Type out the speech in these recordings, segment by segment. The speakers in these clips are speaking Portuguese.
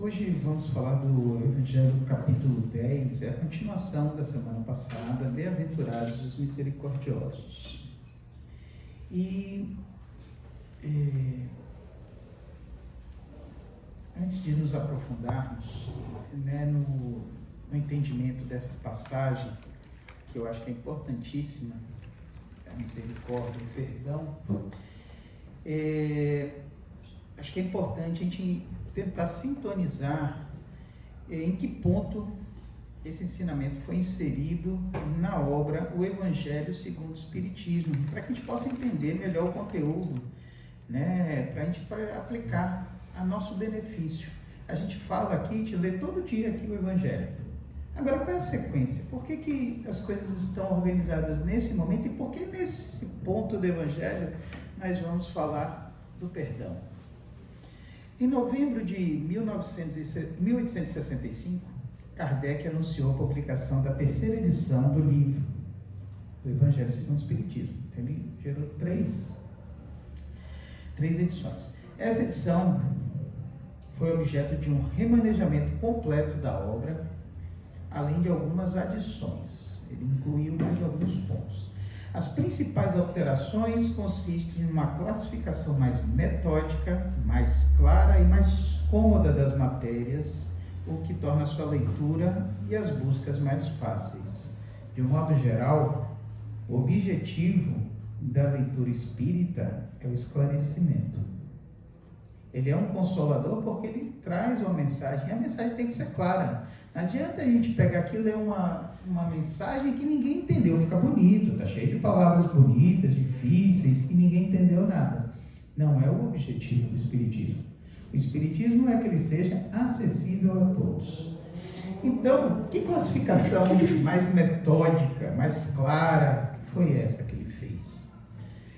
Hoje vamos falar do Evangelho capítulo 10, é a continuação da semana passada, Bem-aventurados os misericordiosos. E antes de nos aprofundarmos no entendimento dessa passagem, que eu acho que é importantíssima, a misericórdia, o perdão, acho que é importante a gente tentar sintonizar em que ponto esse ensinamento foi inserido na obra O Evangelho segundo o Espiritismo, para que a gente possa entender melhor o conteúdo, para a gente aplicar a nosso benefício. A gente fala aqui, a gente lê todo dia aqui o Evangelho. Agora, qual é a sequência? Por que as coisas estão organizadas nesse momento e por que nesse ponto do Evangelho nós vamos falar do perdão? Em novembro de 1865, Kardec anunciou a publicação da terceira edição do livro, do Evangelho segundo o Espiritismo. Ele gerou três edições. Essa edição foi objeto de um remanejamento completo da obra, além de algumas adições. Ele incluiu mais alguns pontos. As principais alterações consistem em uma classificação mais metódica, mais clara e mais cômoda das matérias, o que torna a sua leitura e as buscas mais fáceis. De um modo geral, o objetivo da leitura espírita é o esclarecimento. Ele é um consolador porque ele traz uma mensagem, e a mensagem tem que ser clara. Não adianta a gente pegar aqui e ler uma mensagem que ninguém entendeu, fica bonito, está cheio de palavras bonitas, difíceis, que ninguém entendeu nada. Não é o objetivo do Espiritismo. O Espiritismo é que ele seja acessível a todos. Então, que classificação mais metódica, mais clara foi essa que ele fez?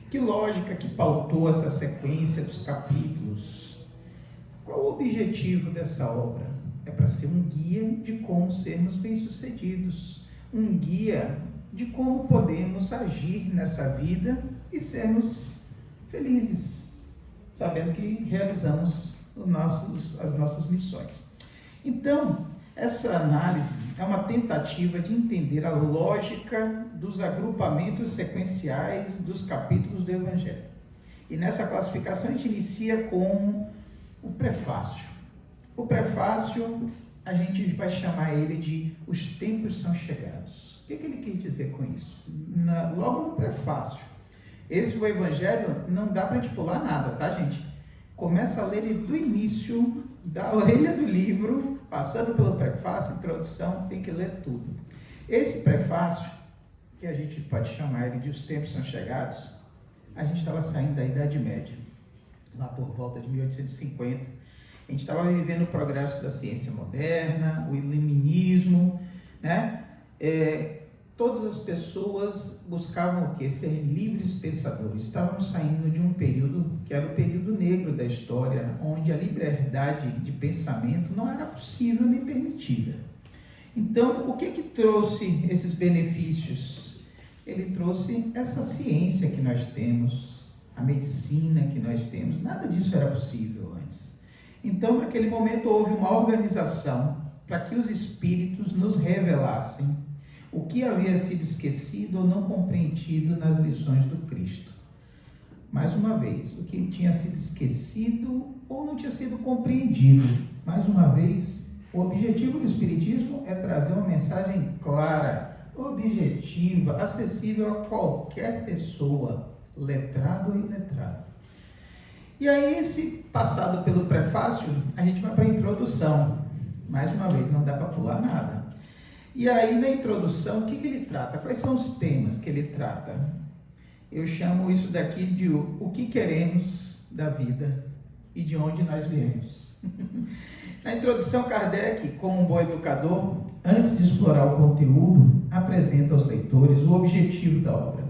Que lógica que pautou essa sequência dos capítulos? Qual o objetivo dessa obra? É para ser um guia de como sermos bem-sucedidos, um guia de como podemos agir nessa vida e sermos felizes, sabendo que realizamos as nossas missões. Então, essa análise é uma tentativa de entender a lógica dos agrupamentos sequenciais dos capítulos do Evangelho. E nessa classificação a gente inicia com o prefácio. O prefácio, a gente vai chamar ele de Os Tempos São Chegados. O que ele quis dizer com isso? Logo no prefácio. Esse o Evangelho não dá para a gente pular nada, tá, gente? Começa a ler ele do início, da orelha do livro, passando pelo prefácio, introdução, tem que ler tudo. Esse prefácio, que a gente pode chamar ele de Os Tempos São Chegados, a gente estava saindo da Idade Média, lá por volta de 1850. A gente estava vivendo o progresso da ciência moderna, o iluminismo, Todas as pessoas buscavam o quê? Ser livres pensadores. Estávamos saindo de um período que era o período negro da história, onde a liberdade de pensamento não era possível nem permitida. Então, o que trouxe esses benefícios? Ele trouxe essa ciência que nós temos, a medicina que nós temos. Nada disso era possível antes. Então, naquele momento, houve uma organização para que os espíritos nos revelassem o que havia sido esquecido ou não compreendido nas lições do Cristo. Mais uma vez, o que tinha sido esquecido ou não tinha sido compreendido. Mais uma vez, o objetivo do Espiritismo é trazer uma mensagem clara, objetiva, acessível a qualquer pessoa, letrado ou iletrado. E aí, esse passado pelo prefácio, a gente vai para a introdução. Mais uma vez, não dá para pular nada. E aí, na introdução, o que ele trata? Quais são os temas que ele trata? Eu chamo isso daqui de o que queremos da vida e de onde nós viemos. Na introdução, Kardec, como um bom educador, antes de explorar o conteúdo, apresenta aos leitores o objetivo da obra,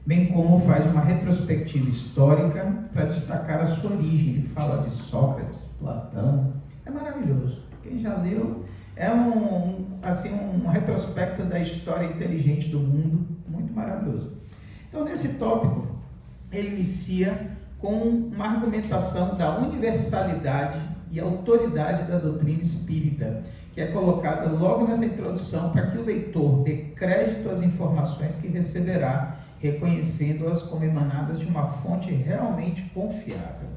bem como faz uma retrospectiva histórica para destacar a sua origem. Ele fala de Sócrates, Platão. É maravilhoso. Quem já leu, é um retrospecto da história inteligente do mundo, muito maravilhoso. Então, nesse tópico, ele inicia com uma argumentação da universalidade e autoridade da doutrina espírita, que é colocada logo nessa introdução para que o leitor dê crédito às informações que receberá, reconhecendo-as como emanadas de uma fonte realmente confiável.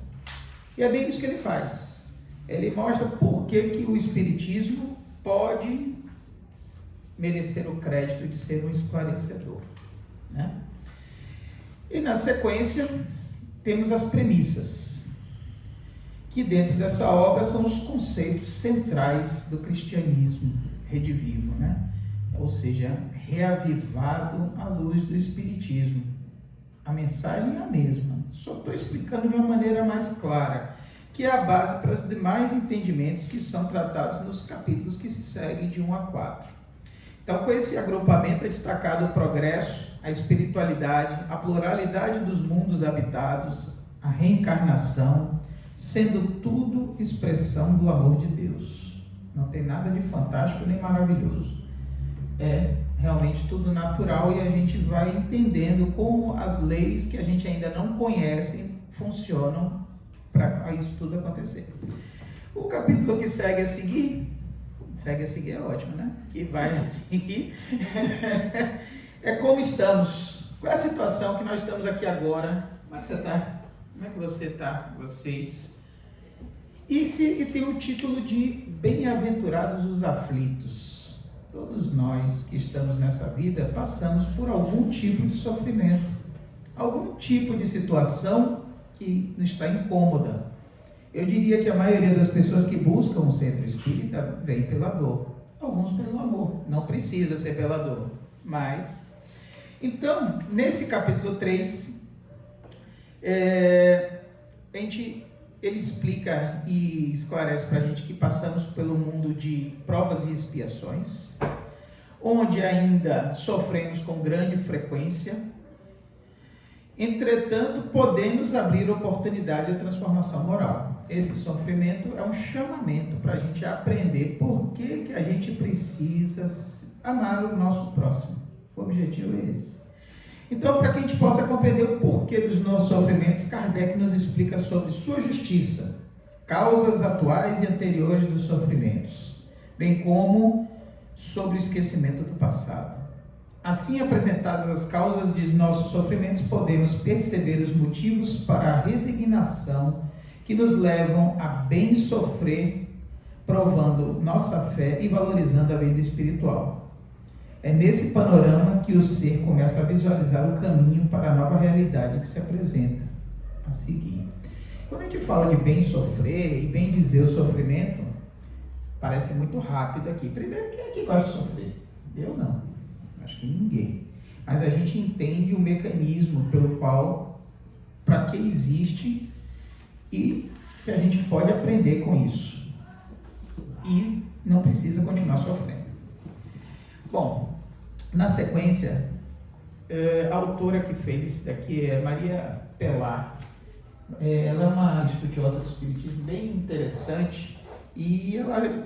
E é bem isso que ele faz. Ele mostra por que o Espiritismo pode merecer o crédito de ser um esclarecedor, né? E na sequência temos as premissas, que dentro dessa obra são os conceitos centrais do cristianismo redivivo, né? Ou seja, reavivado à luz do Espiritismo. A mensagem é a mesma, só estou explicando de uma maneira mais clara, que é a base para os demais entendimentos que são tratados nos capítulos que se seguem de 1 a 4. Então, com esse agrupamento é destacado o progresso, a espiritualidade, a pluralidade dos mundos habitados, a reencarnação, sendo tudo expressão do amor de Deus. Não tem nada de fantástico nem maravilhoso. É realmente tudo natural e a gente vai entendendo como as leis que a gente ainda não conhece funcionam para isso tudo acontecer. O capítulo que segue a seguir é ótimo, né? Que vai a seguir é como estamos. Qual é a situação que nós estamos aqui agora? Como é que você está? Como é que você está? Vocês? E tem o título de Bem-aventurados os aflitos. Todos nós que estamos nessa vida passamos por algum tipo de sofrimento, algum tipo de situação que nos está incômoda. Eu diria que a maioria das pessoas que buscam o centro espírita vem pela dor, alguns pelo amor. Não precisa ser pela dor, mas... Então, nesse capítulo 3, ele explica e esclarece para a gente que passamos pelo mundo de provas e expiações, onde ainda sofremos com grande frequência. Entretanto, podemos abrir oportunidade à transformação moral. Esse sofrimento é um chamamento para a gente aprender por que a gente precisa amar o nosso próximo. O objetivo é esse. Então, para que a gente possa compreender o porquê dos nossos sofrimentos, Kardec nos explica sobre sua justiça, causas atuais e anteriores dos sofrimentos, bem como sobre o esquecimento do passado. Assim apresentadas as causas de nossos sofrimentos, podemos perceber os motivos para a resignação que nos levam a bem sofrer, provando nossa fé e valorizando a vida espiritual. É nesse panorama que o ser começa a visualizar o caminho para a nova realidade que se apresenta a seguir. Quando a gente fala de bem sofrer e bem dizer o sofrimento, parece muito rápido aqui. Primeiro, quem é que gosta de sofrer? Eu não. Acho que ninguém. Mas a gente entende o mecanismo pelo qual, para que existe e que a gente pode aprender com isso. E não precisa continuar sofrendo. Bom, na sequência, a autora que fez isso daqui é Maria Pelar. Ela é uma estudiosa do espiritismo bem interessante e ela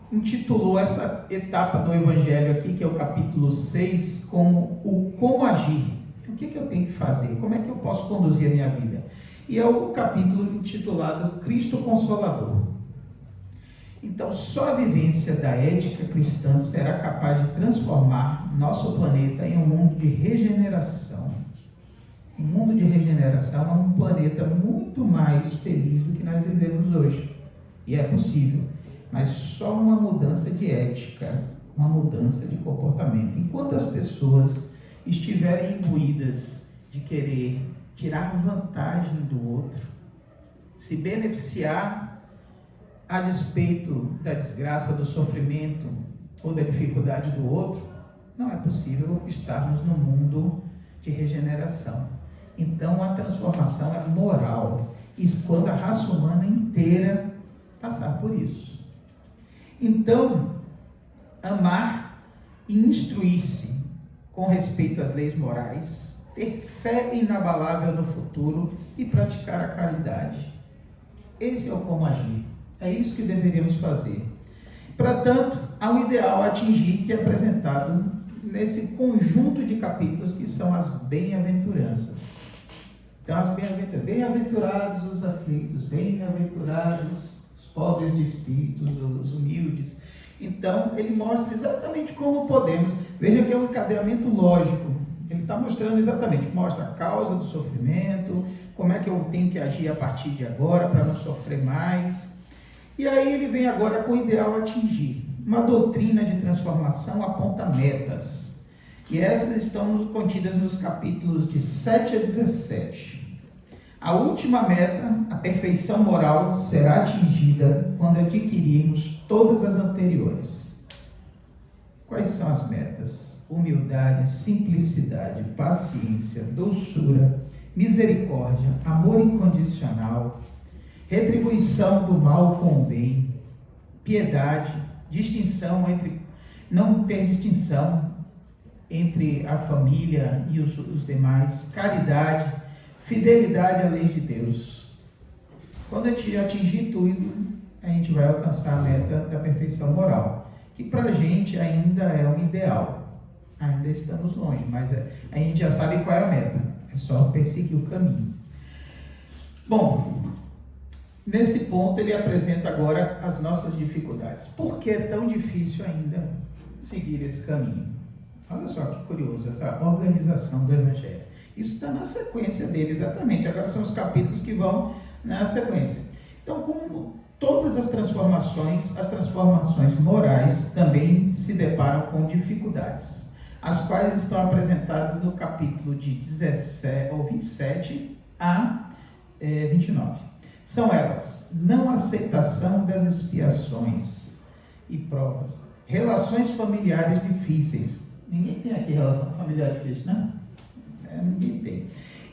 intitulou essa etapa do Evangelho aqui, que é o capítulo 6, como o como agir. O que eu tenho que fazer? Como é que eu posso conduzir a minha vida? E é o capítulo intitulado Cristo Consolador. Então, só a vivência da ética cristã será capaz de transformar nosso planeta em um mundo de regeneração. Um mundo de regeneração é um planeta muito mais feliz do que nós vivemos hoje. E é possível. Mas só uma mudança de ética, uma mudança de comportamento. Enquanto as pessoas estiverem imbuídas de querer tirar vantagem do outro, se beneficiar a despeito da desgraça, do sofrimento ou da dificuldade do outro, não é possível estarmos no mundo de regeneração. Então a transformação é moral, e quando a raça humana inteira passar por isso. Então, amar e instruir-se com respeito às leis morais, ter fé inabalável no futuro e praticar a caridade. Esse é o como agir. É isso que deveríamos fazer. Portanto, há um ideal a atingir que é apresentado nesse conjunto de capítulos que são as bem-aventuranças. Então, as bem-aventuranças, bem-aventurados os aflitos, bem-aventurados os pobres de espíritos, os humildes. Então, ele mostra exatamente como podemos. Veja que é um encadeamento lógico. Ele está mostrando exatamente, mostra a causa do sofrimento, como é que eu tenho que agir a partir de agora para não sofrer mais. E aí ele vem agora com o ideal a atingir. Uma doutrina de transformação aponta metas. E essas estão contidas nos capítulos de 7 a 17. A última meta, a perfeição moral, será atingida quando adquirirmos todas as anteriores. Quais são as metas? Humildade, simplicidade, paciência, doçura, misericórdia, amor incondicional, retribuição do mal com o bem, piedade, não ter distinção entre a família e os demais, caridade, fidelidade à lei de Deus. Quando a gente atingir tudo, a gente vai alcançar a meta da perfeição moral, que para a gente ainda é um ideal. Ainda estamos longe, mas a gente já sabe qual é a meta. É só perseguir o caminho. Bom, nesse ponto ele apresenta agora as nossas dificuldades. Por que é tão difícil ainda seguir esse caminho? Olha só que curioso, essa organização do Evangelho. Isso está na sequência dele, exatamente. Agora são os capítulos que vão na sequência. Então, como todas as transformações morais também se deparam com dificuldades, as quais estão apresentadas no capítulo de 27 a 29. São elas: não aceitação das expiações e provas, relações familiares difíceis. Ninguém tem aqui relação familiar difícil, né? Ninguém tem.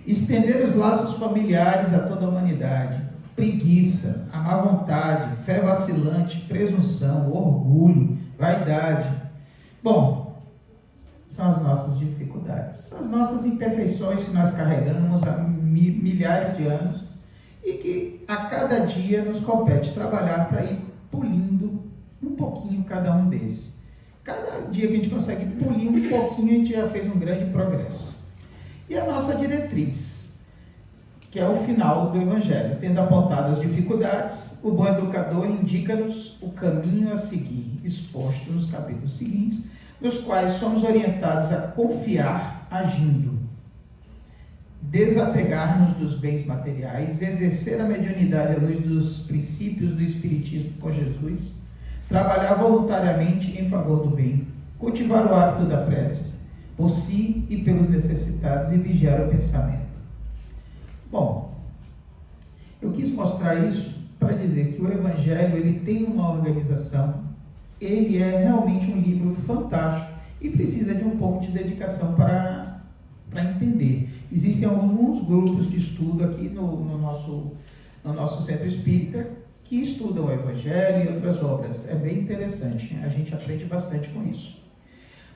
Estender os laços familiares a toda a humanidade, preguiça, a má vontade, fé vacilante, presunção, orgulho, vaidade. Bom, são as nossas dificuldades, são as nossas imperfeições que nós carregamos há milhares de anos e que a cada dia nos compete trabalhar para ir polindo um pouquinho cada um desses. Cada dia que a gente consegue polir um pouquinho, a gente já fez um grande progresso. E a nossa diretriz, que é o final do Evangelho, tendo apontado as dificuldades, o bom educador indica-nos o caminho a seguir, exposto nos capítulos seguintes, nos quais somos orientados a confiar agindo, desapegar-nos dos bens materiais, exercer a mediunidade à luz dos princípios do Espiritismo com Jesus, trabalhar voluntariamente em favor do bem, cultivar o hábito da prece, por si e pelos necessitados, e vigiar o pensamento. Bom, eu quis mostrar isso para dizer que o Evangelho ele tem uma organização, ele é realmente um livro fantástico e precisa de um pouco de dedicação para entender. Existem alguns grupos de estudo aqui no nosso centro espírita que estudam o Evangelho e outras obras. É bem interessante, a gente aprende bastante com isso.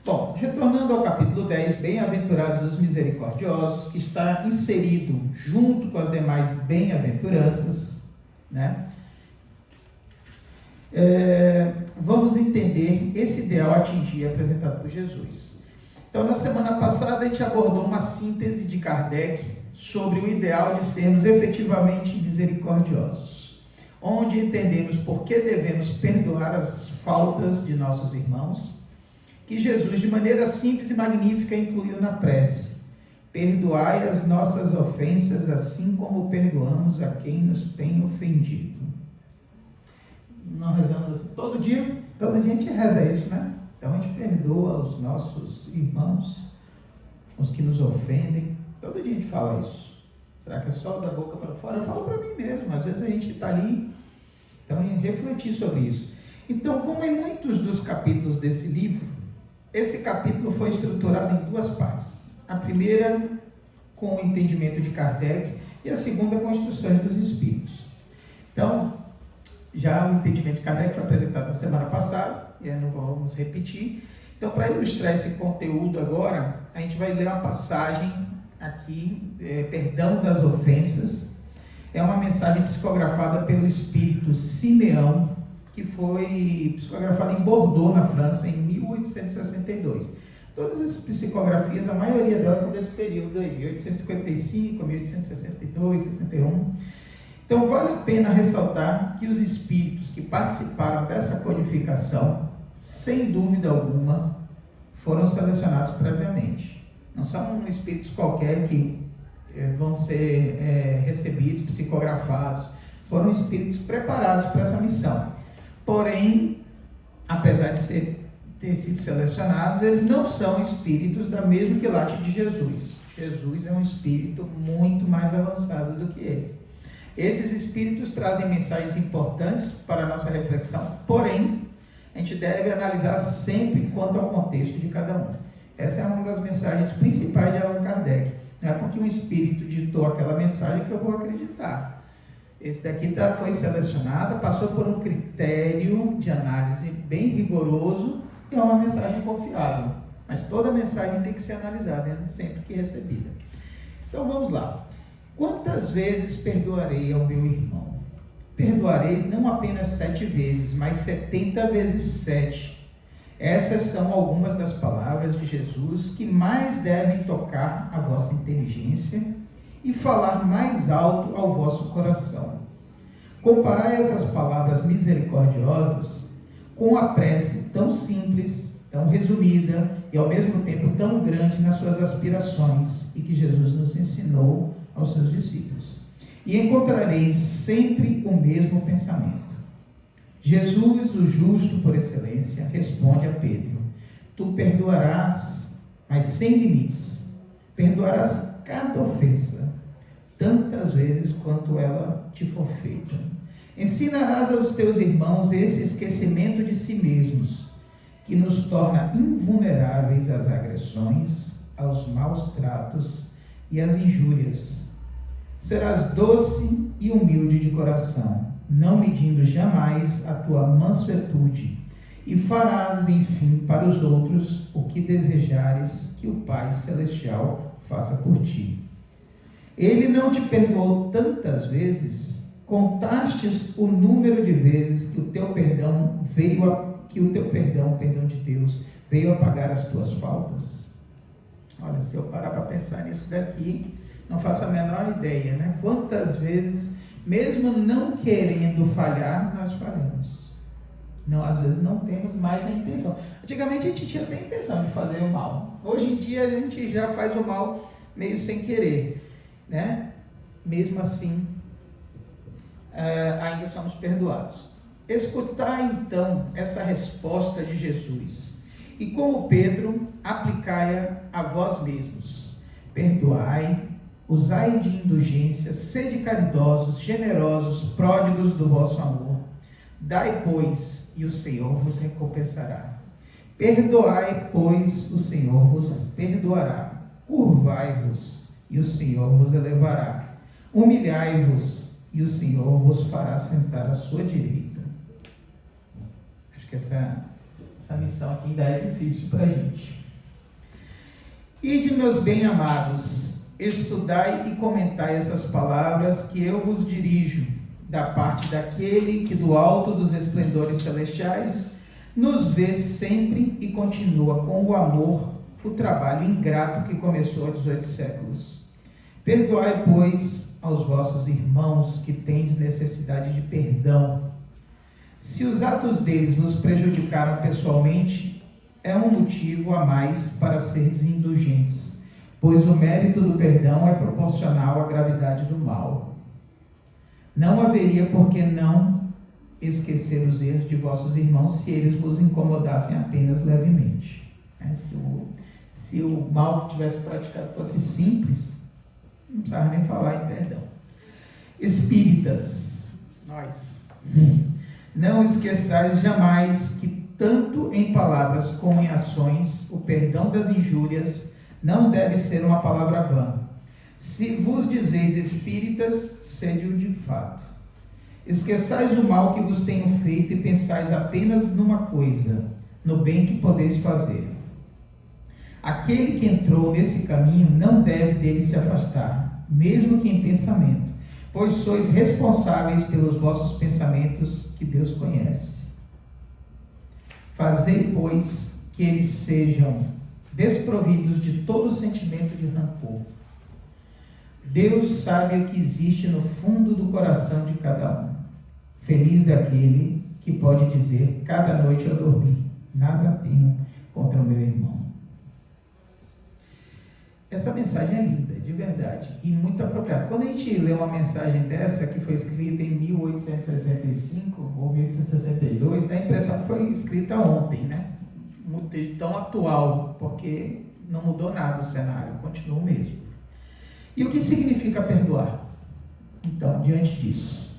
Bom, retornando ao capítulo 10, Bem-aventurados os misericordiosos, que está inserido junto com as demais bem-aventuranças, né? Vamos entender esse ideal a atingir apresentado por Jesus. Então, na semana passada, a gente abordou uma síntese de Kardec sobre o ideal de sermos efetivamente misericordiosos, onde entendemos por que devemos perdoar as faltas de nossos irmãos, que Jesus, de maneira simples e magnífica, incluiu na prece: perdoai as nossas ofensas, assim como perdoamos a quem nos tem ofendido. Nós rezamos assim todo dia a gente reza isso, né? Então a gente perdoa os nossos irmãos, os que nos ofendem. Todo dia a gente fala isso. Será que é só da boca para fora? Eu falo para mim mesmo. Às vezes a gente está ali. Então, refletir sobre isso. Então, como em muitos dos capítulos desse livro, esse capítulo foi estruturado em duas partes. A primeira, com o entendimento de Kardec, e a segunda, com instruções dos Espíritos. Então, já o entendimento de Kardec foi apresentado na semana passada, e não vamos repetir. Então, para ilustrar esse conteúdo agora, a gente vai ler uma passagem aqui, Perdão das Ofensas. É uma mensagem psicografada pelo espírito Simeão, que foi psicografada em Bordeaux, na França, em 1862. Todas as psicografias, a maioria delas são desse período aí, 1855, 1862, 61. Então, vale a pena ressaltar que os espíritos que participaram dessa codificação, sem dúvida alguma, foram selecionados previamente. Não são espíritos qualquer que vão ser recebidos, psicografados. Foram espíritos preparados para essa missão. Porém, apesar de ter sido selecionados, eles não são espíritos da mesma quilate de Jesus. Jesus é um espírito muito mais avançado do que eles. Esses espíritos trazem mensagens importantes para a nossa reflexão, porém, a gente deve analisar sempre quanto ao contexto de cada um. Essa é uma das mensagens principais de Allan Kardec. Não é porque um espírito ditou aquela mensagem que eu vou acreditar. Esse daqui foi selecionado, passou por um critério de análise bem rigoroso e é uma mensagem confiável. Mas toda mensagem tem que ser analisada sempre que recebida. Então vamos lá. Quantas vezes perdoarei ao meu irmão? Perdoareis não apenas 7 vezes, mas 70 vezes 7. Essas são algumas das palavras de Jesus que mais devem tocar a vossa inteligência e falar mais alto ao vosso coração. Comparai essas palavras misericordiosas com a prece tão simples, tão resumida e ao mesmo tempo tão grande nas suas aspirações e que Jesus nos ensinou aos seus discípulos. E encontrareis sempre o mesmo pensamento. Jesus, o justo por excelência, responde a Pedro: tu perdoarás, mas sem limites. Perdoarás cada ofensa, tantas vezes quanto ela te for feita. Ensinarás aos teus irmãos esse esquecimento de si mesmos, que nos torna invulneráveis às agressões, aos maus tratos e às injúrias. Serás doce e humilde de coração, não medindo jamais a tua mansuetude, e farás, enfim, para os outros o que desejares que o Pai Celestial faça por ti. Ele não te perdoou tantas vezes? Contastes o número de vezes que o teu perdão de Deus, veio apagar as tuas faltas? Olha, se eu parar para pensar nisso daqui, não faço a menor ideia, né? Quantas vezes, mesmo não querendo falhar, nós falhamos. Não, às vezes não temos mais a intenção. Antigamente a gente tinha até a intenção de fazer o mal. Hoje em dia a gente já faz o mal meio sem querer, né? Mesmo assim, ainda somos perdoados. Escutai então essa resposta de Jesus e, como Pedro, aplicai-a a vós mesmos. Perdoai, usai de indulgência, sede caridosos, generosos, pródigos do vosso amor. Dai, pois, e o Senhor vos recompensará. Perdoai, pois, o Senhor vos perdoará. Curvai-vos, e o Senhor vos elevará. Humilhai-vos, e o Senhor vos fará sentar à sua direita. Acho que essa missão aqui ainda é difícil para a gente. Ide, meus bem-amados, estudai e comentai essas palavras que eu vos dirijo, da parte daquele que do alto dos esplendores celestiais nos vê sempre e continua com o amor o trabalho ingrato que começou há 18 séculos. Perdoai, pois, aos vossos irmãos que tendes necessidade de perdão. Se os atos deles nos prejudicaram pessoalmente, é um motivo a mais para seres indulgentes, pois o mérito do perdão é proporcional à gravidade do mal. Não haveria por que não esquecer os erros de vossos irmãos se eles vos incomodassem apenas levemente. Se o mal que tivesse praticado fosse simples, não precisava nem falar em perdão. Espíritas, nós, não esqueçais jamais que tanto em palavras como em ações, o perdão das injúrias não deve ser uma palavra vã. Se vos dizeis espíritas, sede-o de fato. Esqueçais o mal que vos tenho feito e pensais apenas numa coisa, no bem que podeis fazer. Aquele que entrou nesse caminho não deve dele se afastar, mesmo que em pensamento, pois sois responsáveis pelos vossos pensamentos que Deus conhece. Fazei, pois, que eles sejam desprovidos de todo sentimento de rancor. Deus sabe o que existe no fundo do coração de cada um. Feliz daquele que pode dizer: cada noite eu dormi, nada tenho contra o meu irmão. Essa mensagem é linda, de verdade, e muito apropriada. Quando a gente lê uma mensagem dessa, que foi escrita em 1865 ou 1862, dá a impressão que foi escrita ontem, né? Tão atual, porque não mudou nada o cenário, continua o mesmo. E o que significa perdoar? Então, diante disso,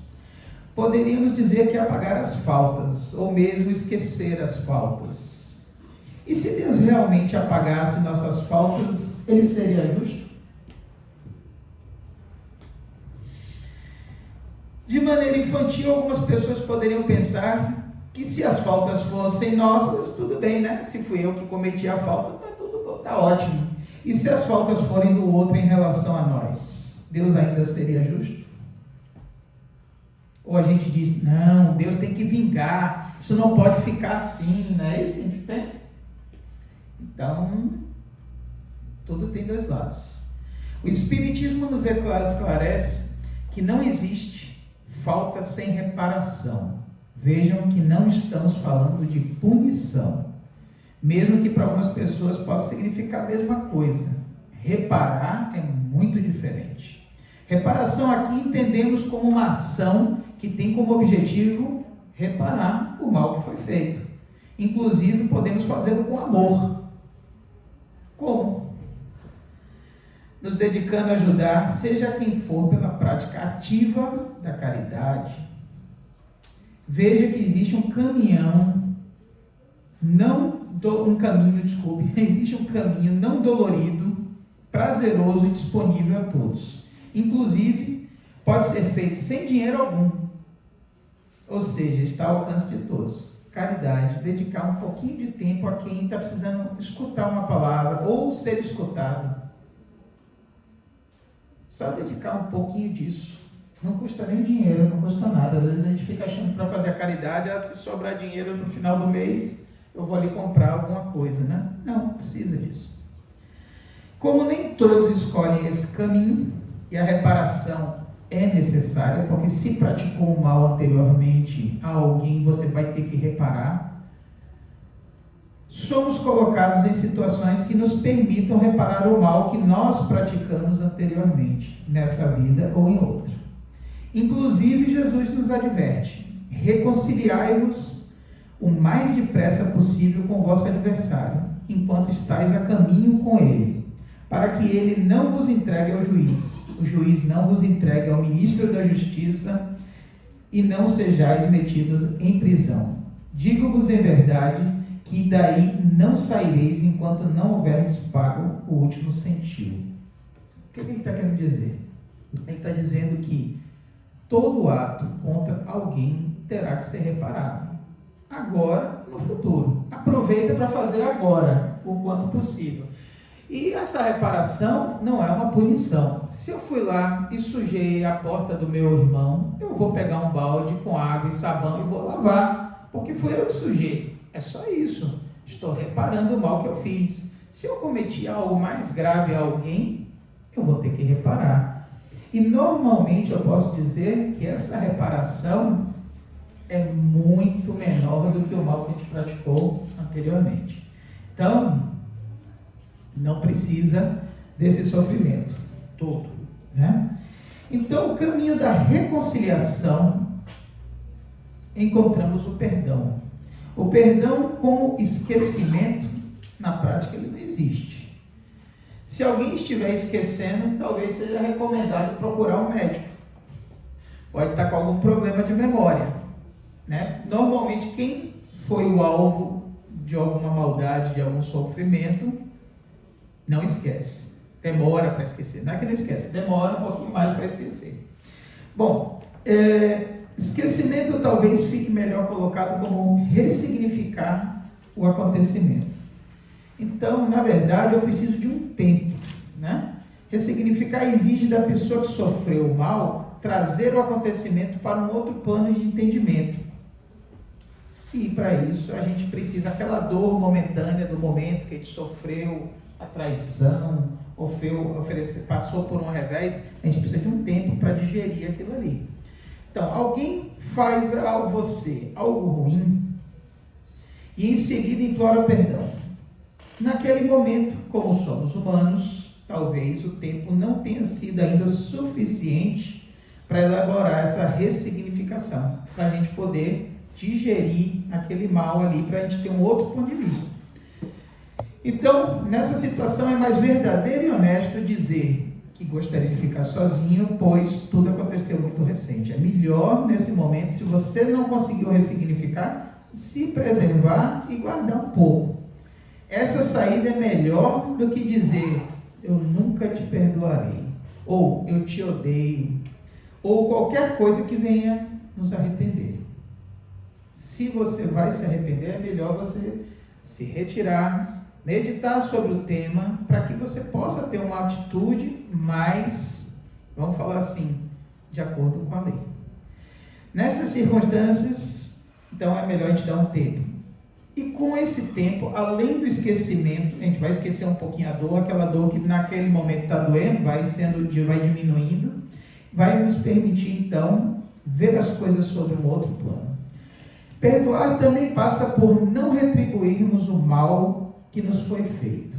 poderíamos dizer que é apagar as faltas, ou mesmo esquecer as faltas. E se Deus realmente apagasse nossas faltas, Ele seria justo? De maneira infantil, algumas pessoas poderiam pensar que se as faltas fossem nossas, tudo bem, né? Se fui eu que cometi a falta, tá ótimo. E se as faltas forem do outro em relação a nós, Deus ainda seria justo? Ou a gente diz: não, Deus tem que vingar, isso não pode ficar assim, não é isso que a gente pensa? Então, tudo tem dois lados. O Espiritismo nos esclarece que não existe falta sem reparação. Vejam que não estamos falando de punição, mesmo que para algumas pessoas possa significar a mesma coisa. Reparar é muito diferente. Reparação aqui entendemos como uma ação que tem como objetivo reparar o mal que foi feito. Inclusive, podemos fazê-lo com amor. Como? Nos dedicando a ajudar, seja quem for, pela prática ativa da caridade. Veja que existe um caminho não dolorido, prazeroso e disponível a todos. Inclusive, pode ser feito sem dinheiro algum. Ou seja, está ao alcance de todos. Caridade, dedicar um pouquinho de tempo a quem está precisando escutar uma palavra ou ser escutado. Só dedicar um pouquinho disso. Não custa nem dinheiro, não custa nada. Às vezes a gente fica achando para fazer a caridade, se sobrar dinheiro no final do mês, eu vou ali comprar alguma coisa, né? Não precisa disso. Como nem todos escolhem esse caminho, e a reparação é necessária, porque se praticou o mal anteriormente a alguém, você vai ter que reparar. Somos colocados em situações que nos permitam reparar o mal que nós praticamos anteriormente, nessa vida ou em outra. Inclusive, Jesus nos adverte: reconciliai-vos o mais depressa possível com o vosso adversário, enquanto estáis a caminho com ele, para que ele não vos entregue ao juiz, o juiz não vos entregue ao ministro da justiça, e não sejais metidos em prisão. Digo-vos em verdade que daí não saireis enquanto não houverdes pago o último centavo. O que ele está querendo dizer? Ele está dizendo que todo ato contra alguém terá que ser reparado. Agora, no futuro. Aproveita para fazer agora, o quanto possível. E essa reparação não é uma punição. Se eu fui lá e sujei a porta do meu irmão, eu vou pegar um balde com água e sabão e vou lavar, porque foi eu que sujei. É só isso. Estou reparando o mal que eu fiz. Se eu cometi algo mais grave a alguém, eu vou ter que reparar. E normalmente eu posso dizer que essa reparação é muito menor do que o mal que a gente praticou anteriormente. Então, não precisa desse sofrimento todo, né? Então, o caminho da reconciliação, encontramos o perdão. O perdão como esquecimento, na prática, ele não existe. Se alguém estiver esquecendo, talvez seja recomendado procurar um médico. Pode estar com algum problema de memória, né? Normalmente, quem foi o alvo de alguma maldade, de algum sofrimento, não esquece. Demora para esquecer. Não é que não esquece, demora um pouquinho mais para esquecer. Bom, esquecimento talvez fique melhor colocado como ressignificar o acontecimento. Então, na verdade, eu preciso de um tempo, né? Ressignificar exige da pessoa que sofreu o mal trazer o acontecimento para um outro plano de entendimento. E para isso a gente precisa daquela dor momentânea do momento que a gente sofreu, a traição, passou por um revés, a gente precisa de um tempo para digerir aquilo ali. Então, alguém faz a você algo ruim e em seguida implora perdão. Naquele momento, como somos humanos, talvez o tempo não tenha sido ainda suficiente para elaborar essa ressignificação, para a gente poder digerir aquele mal ali, para a gente ter um outro ponto de vista. Então, nessa situação é mais verdadeiro e honesto dizer que gostaria de ficar sozinho, pois tudo aconteceu muito recente. É melhor nesse momento, se você não conseguiu ressignificar, se preservar e guardar um pouco. Essa saída é melhor do que dizer, eu nunca te perdoarei, ou eu te odeio, ou qualquer coisa que venha nos arrepender. Se você vai se arrepender, é melhor você se retirar, meditar sobre o tema, para que você possa ter uma atitude mais, vamos falar assim, de acordo com a lei. Nessas circunstâncias, então é melhor a gente dar um tempo. E com esse tempo, além do esquecimento, a gente vai esquecer um pouquinho a dor, aquela dor que naquele momento está doendo, vai diminuindo, vai nos permitir então ver as coisas sobre um outro plano. Perdoar também passa por não retribuirmos o mal que nos foi feito,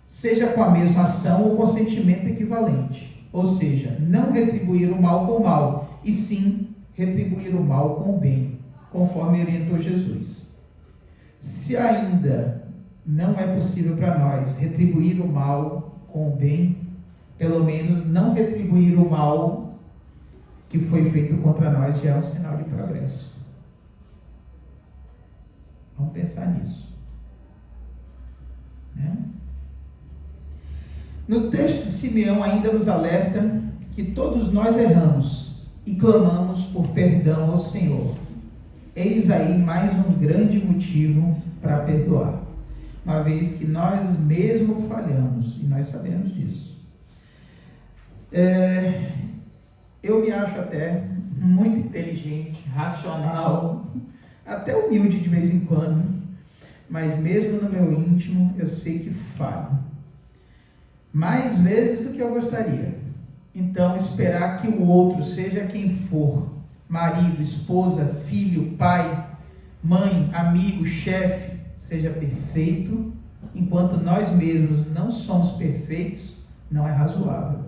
seja com a mesma ação ou com sentimento equivalente. Ou seja, não retribuir o mal com o mal, e sim retribuir o mal com o bem, conforme orientou Jesus. Se ainda não é possível para nós retribuir o mal com o bem, pelo menos não retribuir o mal que foi feito contra nós já é um sinal de progresso. Vamos pensar nisso. Né? No texto, Simeão ainda nos alerta que todos nós erramos e clamamos por perdão ao Senhor. Eis aí mais um grande motivo para perdoar, uma vez que nós mesmos falhamos, e nós sabemos disso. Eu me acho até muito inteligente, racional, até humilde de vez em quando, mas mesmo no meu íntimo eu sei que falho, mais vezes do que eu gostaria. Então, esperar que o outro, seja quem for, marido, esposa, filho, pai, mãe, amigo, chefe, seja perfeito, enquanto nós mesmos não somos perfeitos, não é razoável.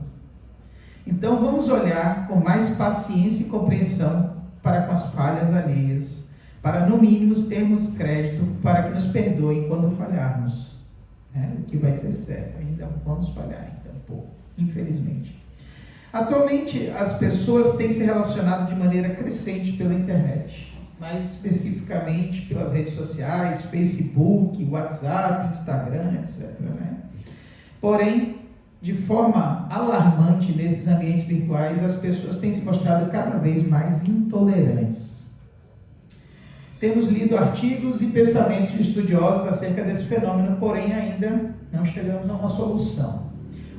Então vamos olhar com mais paciência e compreensão para com as falhas alheias, para no mínimo termos crédito para que nos perdoem quando falharmos. O que vai ser certo, ainda vamos falhar ainda um pouco, infelizmente. Atualmente, as pessoas têm se relacionado de maneira crescente pela internet, mais especificamente pelas redes sociais, Facebook, WhatsApp, Instagram, etc. Porém, de forma alarmante nesses ambientes virtuais, as pessoas têm se mostrado cada vez mais intolerantes. Temos lido artigos e pensamentos de estudiosos acerca desse fenômeno, porém ainda não chegamos a uma solução.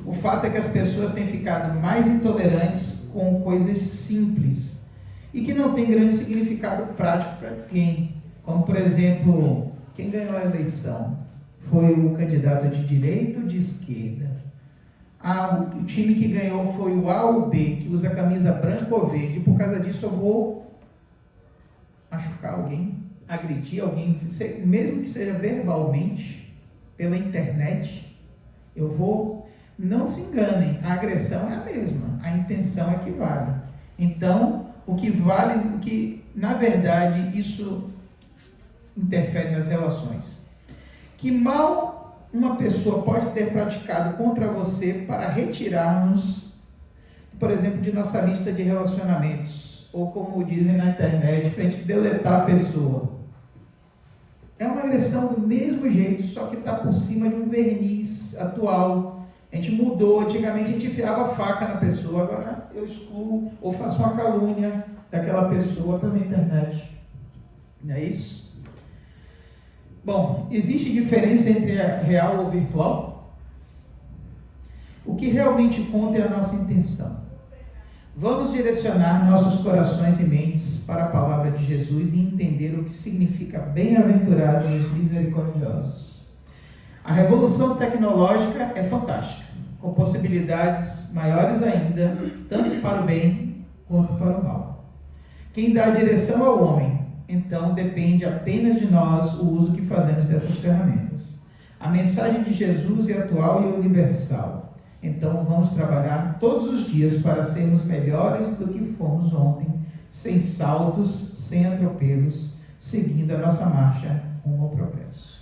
O fato é que as pessoas têm ficado mais intolerantes com coisas simples e que não têm grande significado prático para ninguém. Como, por exemplo, quem ganhou a eleição? Foi o candidato de direita ou de esquerda? O time que ganhou foi o A ou B, que usa camisa branca ou verde. Por causa disso eu vou machucar alguém, agredir alguém, mesmo que seja verbalmente, pela internet, eu vou... Não se enganem, a agressão é a mesma, a intenção é que vale. Então, o que vale, na verdade, isso interfere nas relações. Que mal uma pessoa pode ter praticado contra você para retirarmos, por exemplo, de nossa lista de relacionamentos, ou como dizem na internet, para a gente deletar a pessoa. É uma agressão do mesmo jeito, só que está por cima de um verniz atual. A gente mudou, antigamente a gente enfiava a faca na pessoa, agora eu excluo ou faço uma calúnia daquela pessoa pela internet. Não é isso? Bom, existe diferença entre real ou virtual? O que realmente conta é a nossa intenção. Vamos direcionar nossos corações e mentes para a palavra de Jesus e entender o que significa bem-aventurados os misericordiosos. A revolução tecnológica é fantástica. com possibilidades maiores ainda, tanto para o bem quanto para o mal. Quem dá a direção ao homem, então depende apenas de nós o uso que fazemos dessas ferramentas. A mensagem de Jesus é atual e universal. Então vamos trabalhar todos os dias para sermos melhores do que fomos ontem, sem saltos, sem atropelos, seguindo a nossa marcha rumo ao progresso.